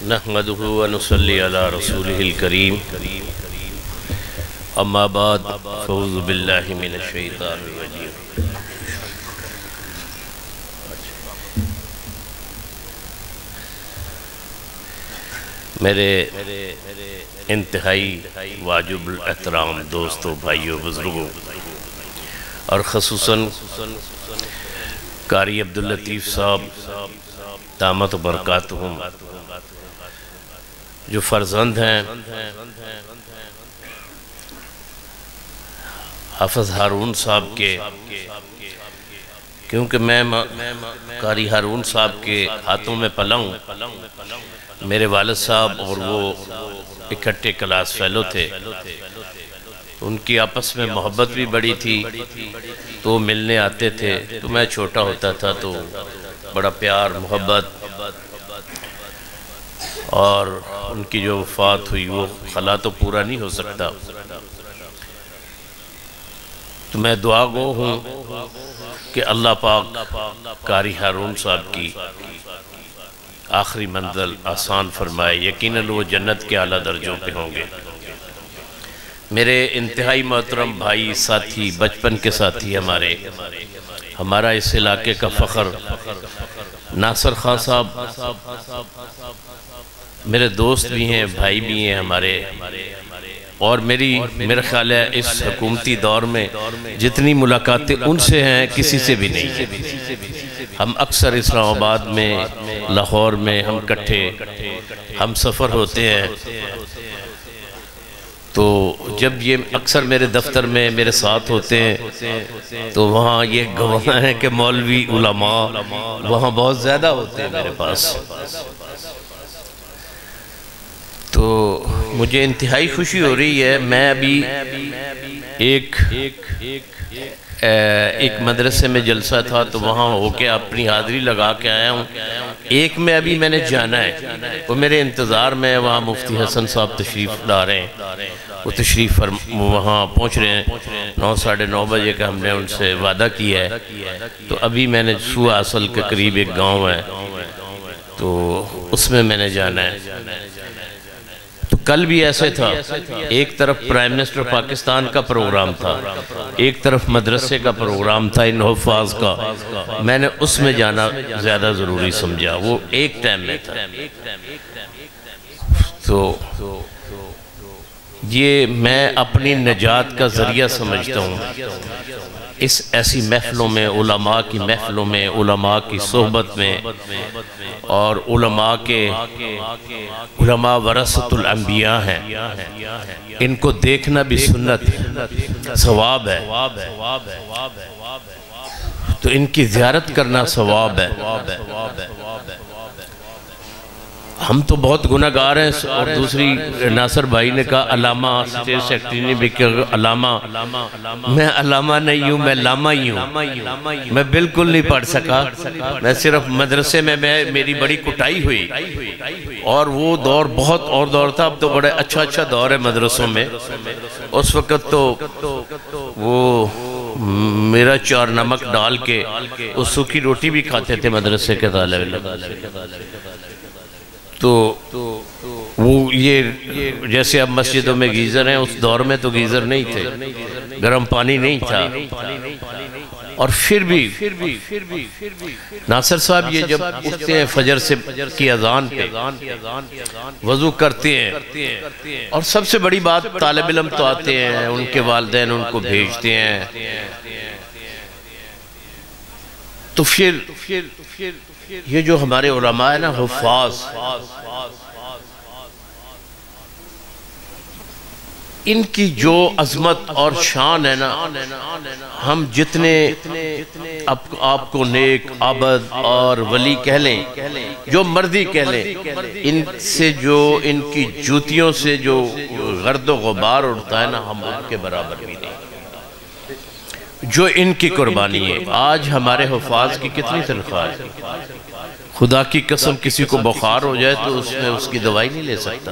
نحمده ونصلي على رسوله الكريم اما بعد فاعوذ باللہ من الشیطان الرجیم میرے انتہائی واجب الاحترام دوستوں، بھائیوں، بزرگوں اور خصوصاً قاری عبداللطیف صاحب دامت برکاتہم جو فرزند ہیں حافظ ہارون صاحب کے، کیونکہ میں قاری ہارون صاحب کے ہاتھوں میں پلا ہوں۔ میرے والد صاحب اور وہ اکٹھے کلاس فیلو تھے، ان کی آپس میں محبت بھی بڑی تھی، تو ملنے آتے تھے۔ تو میں چھوٹا ہوتا تھا تو بڑا پیار محبت، اور ان کی جو وفات ہوئی وہ خلا تو پورا نہیں ہو سکتا۔ تو میں دعا گو ہوں کہ اللہ پاک قاری ہارون صاحب کی آخری منزل آسان فرمائے، یقیناً وہ جنت کے اعلیٰ درجوں پہ ہوں گے۔ میرے انتہائی محترم بھائی، ساتھی، بچپن کے ساتھی ہمارا اس علاقے کا فخر ناصر خان صاحب میرے دوست بھی ہیں، بھائی بھی ہیں ہمارے، اور میرا خیال ہے اس حکومتی دور میں جتنی ملاقاتیں ان سے ہیں کسی سے بھی نہیں ہیں۔ ہم اکثر اسلام آباد میں، لاہور میں ہم کٹھے ہم سفر ہوتے ہیں، تو جب یہ اکثر میرے دفتر میں میرے ساتھ ہوتے ہیں تو وہاں یہ گواہ ہے کہ مولوی علماء وہاں بہت زیادہ ہوتے ہیں میرے پاس۔ تو مجھے انتہائی خوشی ہو رہی ہے۔ میں ابھی ایک مدرسے میں جلسہ تھا تو وہاں ہو کے اپنی حاضری لگا کے آیا ہوں۔ ایک میں ابھی میں نے جانا ہے، وہ میرے انتظار میں وہاں مفتی حسن صاحب تشریف لا رہے ہیں، وہ تشریف وہاں پہنچ رہے ہیں 9 ساڑھے 9 بجے کا ہم نے ان سے وعدہ کیا ہے۔ تو ابھی میں نے سو اصل کے قریب ایک گاؤں ہے تو اس میں نے جانا ہے۔ تو کل بھی ایسے تھا، ایک طرف پرائم منسٹر پاکستان کا پروگرام تھا، ایک طرف مدرسے کا پروگرام تھا ان حفاظ کا۔ میں نے اس میں جانا زیادہ ضروری سمجھا، وہ ایک ٹائم میں تھا۔ تو یہ میں اپنی نجات کا ذریعہ سمجھتا ہوں۔ اس ایسی محفلوں میں، علماء کی محفلوں میں، علماء کی صحبت میں، اور علماء ورثۃ الانبیاء ہیں، ان کو دیکھنا بھی سنت ہے، ثواب ہے، تو ان کی زیارت کرنا ثواب ہے۔ ہم تو بہت گناہگار ہیں، اور دوسری ناصر بھائی نے کہا علامہ، اسٹیٹ سیکرٹری نے بھی کہا علامہ، میں علامہ نہیں ہوں، میں لاما ہی ہوں۔ میں بالکل نہیں پڑھ سکا، میں صرف مدرسے میں میری بڑی کٹائی ہوئی، اور وہ دور بہت اور دور تھا۔ اب تو بڑا اچھا دور ہے مدرسوں میں۔ اس وقت تو وہ میرا 4 نمک ڈال کے اس سوکھی روٹی بھی کھاتے تھے مدرسے کے طالب علم۔ تو وہ یہ جیسے اب مسجدوں میں گیزر ہیں، اس دور میں تو گیزر نہیں تھے، گرم پانی نہیں تھا۔ اور پھر بھی ناصر صاحب یہ جب اٹھتے ہیں فجر سے کی اذان پہ، وضو کرتے ہیں، اور سب سے بڑی بات طالب علم تو آتے ہیں، ان کے والدین ان کو بھیجتے ہیں، تو پھر یہ جو ہمارے علماء ہیں نا، حفاظ، ان کی جو عظمت اور شان ہے نا، ہم جتنے آپ کو نیک، عابد اور ولی کہہ لیں، جو مرضی کہہ لیں، ان سے جو ان کی جوتیوں سے جو غرد و غبار اڑتا ہے نا، ہم ان کے برابر بھی نہیں۔ جو ان کی قربانی ہے، آج ہمارے حفاظ کی کتنی تنخواہ ہے؟ خدا کی قسم کسی کو بخار ہو جائے تو اس کی دوائی نہیں لے سکتا۔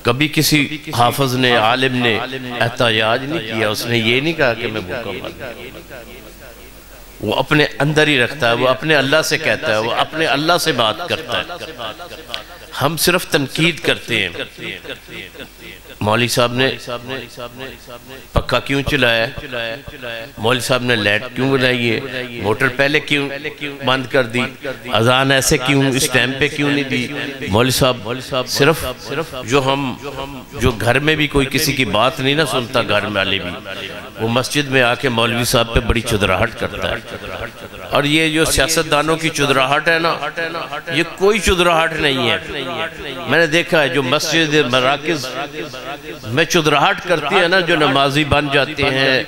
کبھی کسی حافظ نے، عالم نے احتجاج نہیں کیا، اس نے یہ نہیں کہا کہ میں بھوکا مر گیا۔ وہ اپنے اندر ہی رکھتا ہے، وہ اپنے اللہ سے کہتا ہے، وہ اپنے اللہ سے بات کرتا ہے، ہم صرف تنقید کرتے ہیں۔ مولوی صاحب نے پکا کیوں چلایا ہے، مولوی صاحب نے لائٹ کیوں بنائی ہے، موٹر پہلے کیوں بند کر دی، اذان ایسے کیوں اس ٹائم پہ کیوں نہیں دی۔ مولوی صاحب صرف جو گھر میں بھی کوئی کسی کی بات نہیں نہ سنتا، گھر میں والے بھی، وہ مسجد میں آ کے مولوی صاحب پہ بڑی چدراہٹ کرتا ہے۔ اور یہ جو سیاستدانوں کی چدراہٹ ہے نا، یہ کوئی چدراہٹ نہیں ہے۔ میں نے دیکھا ہے جو مسجد مراکز میں چدراہٹ کرتی ہے نا، جو نمازی بن جاتے ہیں،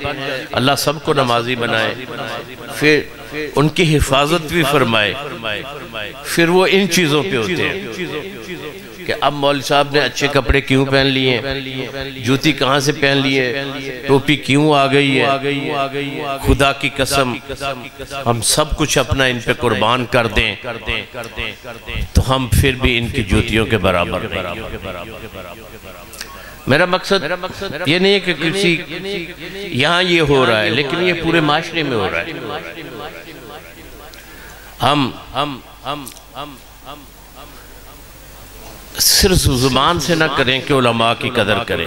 اللہ سب کو نمازی بنائے، پھر ان کی حفاظت بھی فرمائے، پھر وہ ان چیزوں پہ ہوتے ہیں کہ اب مولوی صاحب نے اچھے کپڑے کیوں پہن لیے، جوتی کہاں سے پہن لیے، ٹوپی کیوں آ گئی ہے۔ خدا کی قسم ہم سب کچھ اپنا ان پہ قربان کر دیں تو ہم پھر بھی ان کی جوتیوں کے برابر۔ میرا مقصد یہ نہیں ہے کہ کسی یہاں یہ ہو رہا ہے، لیکن یہ پورے معاشرے میں ہو رہا ہے۔ ہم صرف زبان سے نہ کریں کہ علماء کی قدر کریں،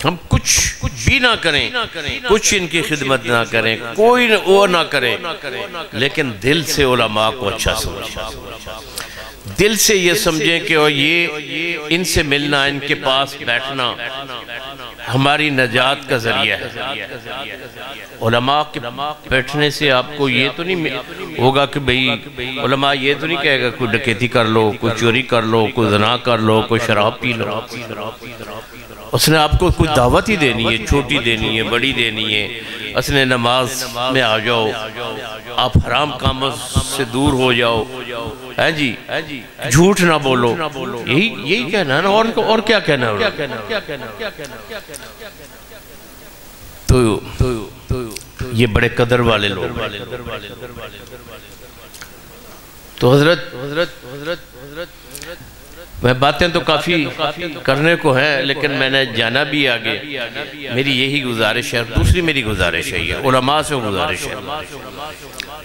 ہم کچھ بھی نہ کریں، کچھ ان کی خدمت نہ کریں، کوئی وہ نہ کریں، لیکن دل سے علماء کو اچھا سمجھیں، دل سے یہ سمجھیں کہ یہ ان سے ملنا، ان کے پاس بیٹھنا ہماری نجات کا ذریعہ ہے۔ علماء کے بیٹھنے سے آپ کو یہ تو نہیں ہوگا کہ بھئی علماء یہ تو نہیں کہے گا کوئی ڈکیتی کر لو، کوئی چوری کر لو، کوئی زنا کر لو، کوئی شراب پی لو۔ اس نے آپ کو کوئی دعوت ہی دینی ہے، چھوٹی دینی ہے، بڑی دینی ہے۔ اس نے نماز میں آ جاؤ، آپ حرام کاموں سے دور ہو جاؤ، ہے جی، جھوٹ نہ بولو، یہی کہنا ہے نا، اور کیا کہنا ہے۔ تو یہ بڑے قدر والے لوگ۔ تو حضرت میں باتیں تو کافی کرنے کو ہیں، لیکن میں نے جانا بھی آگے۔ میری یہی گزارش ہے، دوسری میری گزارش ہے، یہ علماء سے گزارش ہے،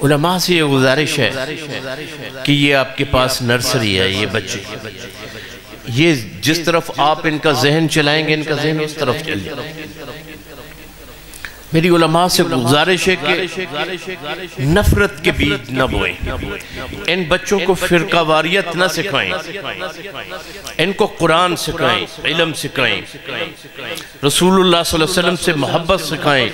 علماء سے یہ گزارش ہے کہ یہ آپ کے پاس نرسری ہے، یہ بچے، یہ جس طرف آپ ان کا ذہن چلائیں گے، ان کا ذہن اس طرف چل جائے۔ میری علماء سے گزارش ہے کہ نفرت کے بیج نہ بوئیں، ان بچوں کو فرقہ واریت نہ سکھائیں، ان کو قرآن سکھائیں، علم سکھائیں، رسول اللہ صلی اللہ علیہ وسلم سے محبت سکھائیں،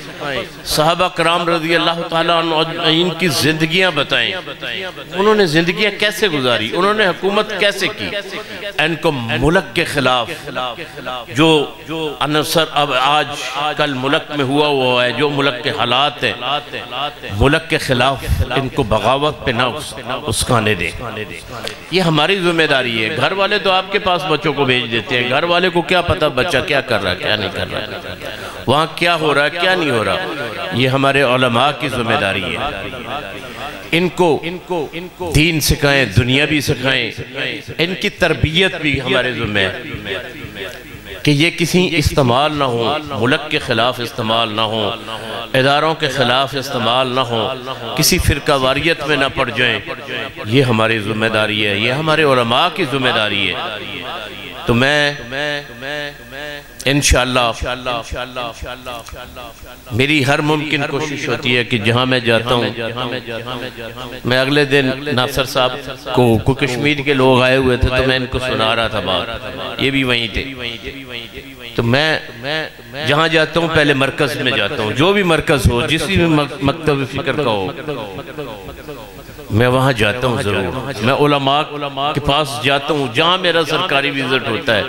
صحابہ کرام رضی اللہ تعالیٰ عنہ ان کی زندگیاں بتائیں، انہوں نے زندگیاں کیسے گزاری، انہوں نے حکومت کیسے کی، ان کو ملک کے خلاف جو عنصر اب آج کل ملک میں ہوا ہے، جو ملک کے حالات ہیں، ملک کے خلاف ان کو بغاوت پہ نہ اسکانے دیں۔ یہ ہماری ذمہ داری ہے۔ گھر والے تو آپ کے پاس بچوں کو بھیج دیتے ہیں، گھر والے کو کیا پتا بچہ کیا کر رہا ہے، کیا نہیں کر رہا ہے، وہاں کیا ہو رہا ہے، کیا نہیں ہو رہا۔ یہ ہمارے علماء کی ذمہ داری ہے۔ ان کو دین سکھائیں، دنیا بھی سکھائیں، ان کی تربیت بھی ہمارے ذمہ ہے کہ یہ کسی استعمال نہ ہو، ملک کے خلاف استعمال نہ ہو، اداروں کے خلاف استعمال نہ ہو، کسی فرقہ واریت میں نہ پڑ جائیں۔ یہ ہماری ذمہ داری ہے، یہ ہمارے علماء کی ذمہ داری ہے۔ تو میں انشاءاللہ میری ہر ممکن کوشش ہوتی ہے کہ جہاں میں جاتا ہوں، میں اگلے دن ناصر صاحب کو کشمیر کے لوگ آئے ہوئے تھے تو میں ان کو سنا رہا تھا بات، یہ بھی وہیں تھے۔ تو میں جہاں جاتا ہوں پہلے مرکز میں جاتا ہوں، جو بھی مرکز ہو، جس بھی مکتب فکر کا ہو، میں وہاں جاتا ہوں ضرور۔ میں علماء کے پاس جاتا ہوں، جہاں میرا سرکاری وزٹ ہوتا ہے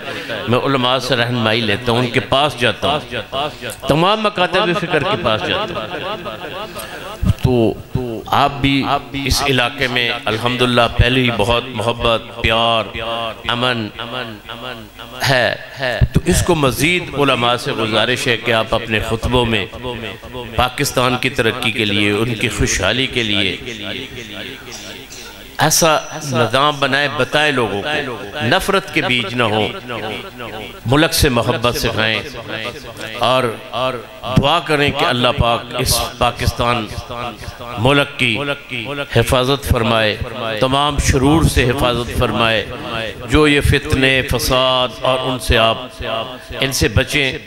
میں علماء سے رہنمائی لیتا ہوں، ان کے پاس جاتا ہوں، تمام مکاتب فکر کے پاس جاتا ہوں۔ تو آپ بھی اس علاقے میں الحمدللہ پہلے ہی بہت محبت، پیار، امن ہے، تو اس کو مزید علماء سے گزارش ہے کہ آپ اپنے خطبوں میں پاکستان کی ترقی کے لیے، ان کی خوشحالی کے لیے ایسا نظام بنائے، بتائے لوگوں کو، نفرت کے بیج نہ ہو، ملک سے محبت سکھائیں اور دعا کریں کہ اللہ پاک اس پاکستان ملک کی حفاظت فرمائے، تمام شرور سے حفاظت فرمائے، جو یہ فتنے فساد اور ان سے بچیں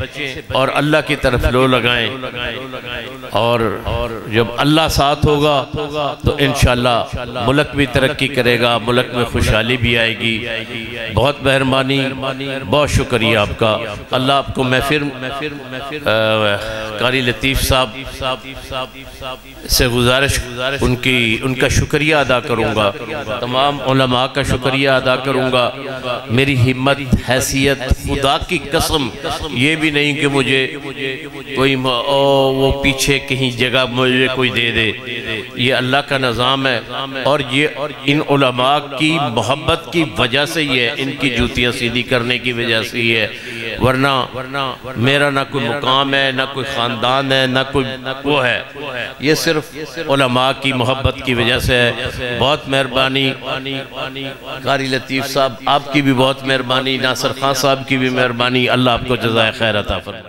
اور اللہ کی طرف لو لگائیں، اور جب اللہ ساتھ ہوگا تو انشاءاللہ ملک بھی ترقی کرے گا، ملک میں خوشحالی بھی آئے گی۔ بہت مہربانی، بہت شکریہ آپ کا۔ اللہ آپ کو میں پھر قاری لطیف صاحب سے گزارش، ان کا شکریہ ادا کروں گا، تمام علماء کا شکریہ ادا کروں گا۔ میری ہمت، حیثیت، خدا کی قسم یہ بھی نہیں کہ مجھے کوئی وہ پیچھے کہیں جگہ مجھے کوئی دے دے، یہ اللہ کا نظام ہے، اور یہ ان علماء کی محبت کی وجہ سے ہی ہے، ان کی جوتیاں سیدھی کرنے کی وجہ سے ہی ہے، ورنہ میرا نہ کوئی مقام ہے، نہ کوئی خاندان ہے، نہ کوئی وہ ہے، یہ صرف علماء کی محبت کی وجہ سے ہے۔ بہت مہربانی قاری لطیف صاحب، آپ کی بھی بہت مہربانی، ناصر خان صاحب کی بھی مہربانی، اللہ آپ کو جزائے خیر عطا فرمائے۔